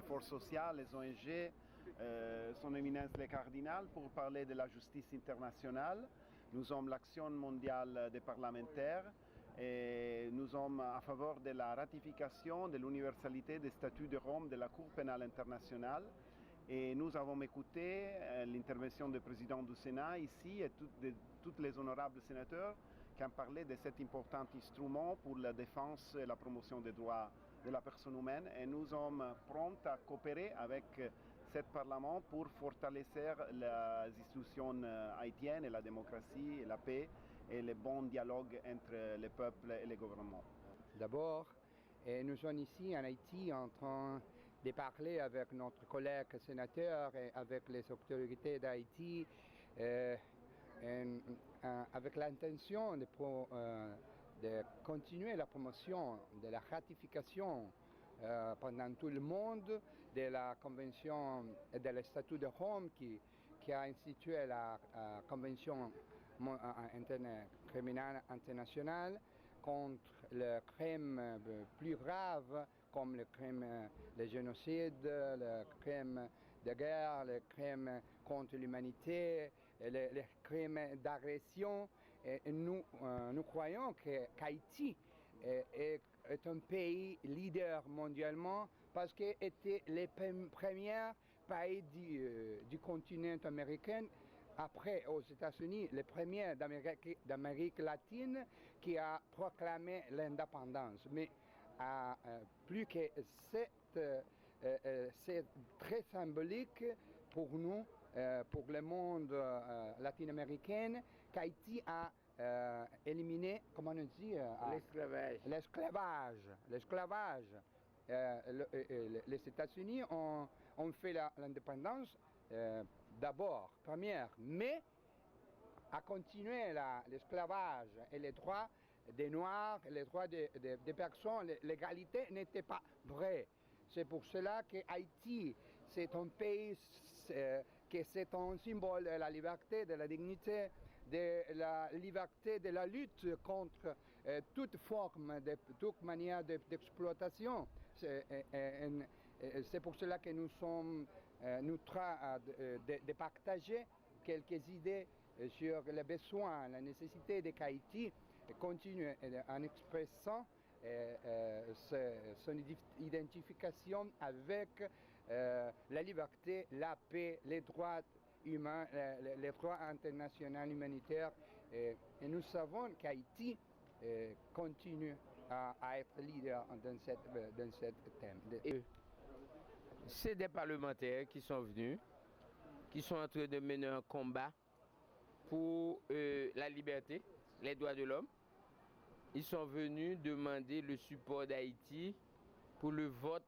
les forces sociales, les ONG, son éminence le cardinal, pour parler de la justice internationale. Nous sommes l'Action mondiale des parlementaires et nous sommes à faveur de la ratification de l'universalité des statuts de Rome de la Cour pénale internationale. Et nous avons écouté l'intervention du président du Sénat ici et tous les honorables sénateurs qui ont parlé de cet important instrument pour la défense et la promotion des droits de la personne humaine. Et nous sommes prêts à coopérer avec ce Parlement pour fortalecer les institutions haïtiennes et la démocratie et la paix et le bon dialogue entre les peuples et les gouvernements. D'abord, nous sommes ici en Haïti en train de parler avec notre collègue sénateur et avec les autorités d'Haïti avec l'intention de continuer la promotion de la ratification pendant tout le monde de la Convention et de statut de Rome qui a institué la Convention criminelle internationale contre le crime plus grave comme le crime de génocide, le crime de guerre, le crime contre l'humanité, les crimes d'agression. Et nous croyons qu'Haïti est un pays leader mondialement parce qu'il était le premier pays du continent américain, après aux États-Unis, le premier d'Amérique latine qui a proclamé l'indépendance. Mais plus que c'est très symbolique pour nous, pour le monde latino-américain, qu'Haïti a éliminé, comment on dit, l'esclavage. Les États-Unis ont fait l'indépendance d'abord, première, mais à continuer l'esclavage et les droits des Noirs, les droits des personnes, l'égalité n'était pas vrai. C'est pour cela que Haïti, c'est un pays que c'est un symbole de la liberté, de la dignité, de la liberté, de la lutte contre toute forme, toute manière d'exploitation. C'est pour cela que nous sommes train de partager quelques idées sur les besoins, la nécessité de qu'Haïti continue en expressant son identification avec la liberté, la paix, les droits humains, les droits internationaux humanitaires. Et nous savons qu'Haïti continue à être leader dans ce thème. C'est des parlementaires qui sont venus, qui sont en train de mener un combat pour la liberté, les droits de l'homme. Ils sont venus demander le support d'Haïti pour le vote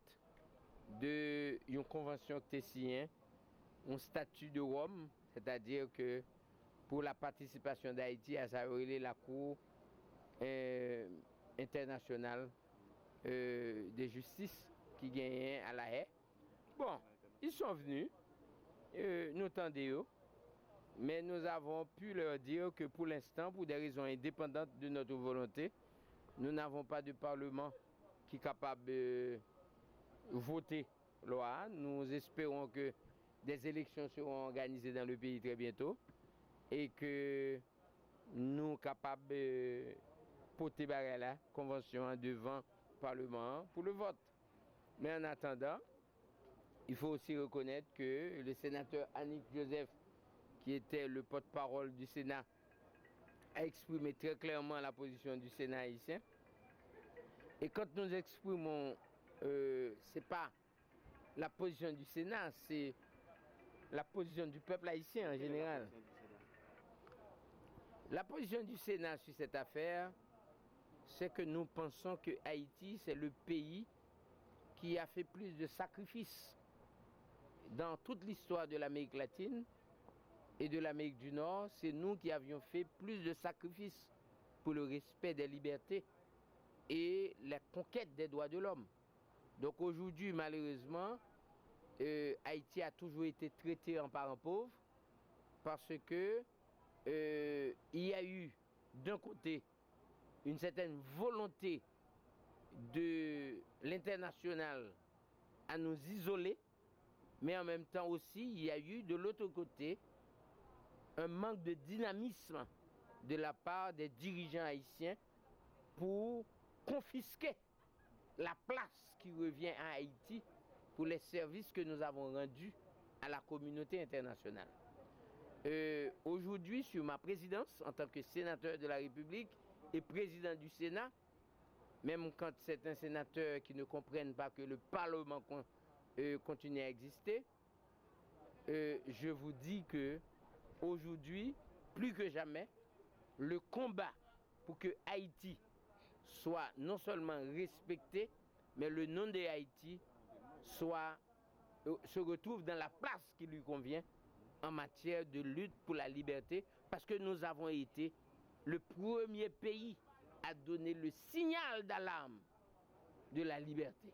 d'une convention qui était signée, un statut de Rome, c'est-à-dire que pour la participation d'Haïti à la Cour internationale de justice qui gagnait à La Haye. Bon, ils sont venus, nous tendons, mais nous avons pu leur dire que pour l'instant, pour des raisons indépendantes de notre volonté, nous n'avons pas de parlement qui est capable de voter loi. Nous espérons que des élections seront organisées dans le pays très bientôt et que nous sommes capables de porter la convention devant le Parlement pour le vote. Mais en attendant, il faut aussi reconnaître que le sénateur Annick Joseph, qui était le porte-parole du Sénat, a exprimé très clairement la position du Sénat haïtien. Et quand nous exprimons, ce n'est pas la position du Sénat, c'est la position du peuple haïtien en général. La position du Sénat sur cette affaire, c'est que nous pensons que Haïti, c'est le pays qui a fait plus de sacrifices dans toute l'histoire de l'Amérique latine et de l'Amérique du Nord. C'est nous qui avions fait plus de sacrifices pour le respect des libertés et la conquête des droits de l'homme. Donc aujourd'hui, malheureusement, Haïti a toujours été traité en parent pauvre parce que il y a eu d'un côté une certaine volonté de l'international à nous isoler, mais en même temps aussi, il y a eu de l'autre côté un manque de dynamisme de la part des dirigeants haïtiens pour confisquer la place qui revient à Haïti pour les services que nous avons rendus à la communauté internationale. Aujourd'hui, sur ma présidence, en tant que sénateur de la République et président du Sénat, même quand certains sénateurs qui ne comprennent pas que le Parlement continue à exister, je vous dis que aujourd'hui, plus que jamais, le combat pour que Haïti soit non seulement respecté, mais le nom de Haïti se retrouve dans la place qui lui convient en matière de lutte pour la liberté, parce que nous avons été le premier pays à donner le signal d'alarme de la liberté.